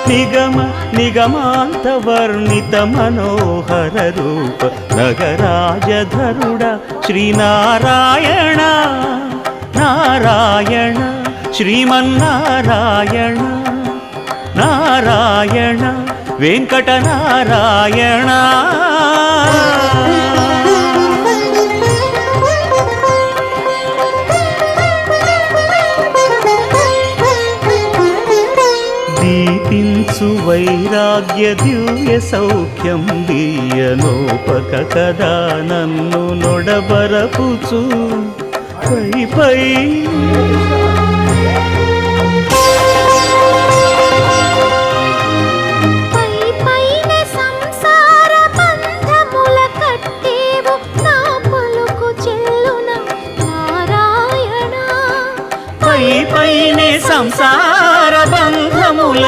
నిగమ నిగమాంత వర్ణిత మనోహర రూప నగరాజధరుడ శ్రీనారాయణ నారాయణ శ్రీమన్నారాయణ నారాయణ వెంకటనారాయణ దీపించు వైరాగ్య దివ్య సౌఖ్యం దీయనోపక కదా నన్ను నొడబరపుచు పై పై పైనే సంసార బంధముల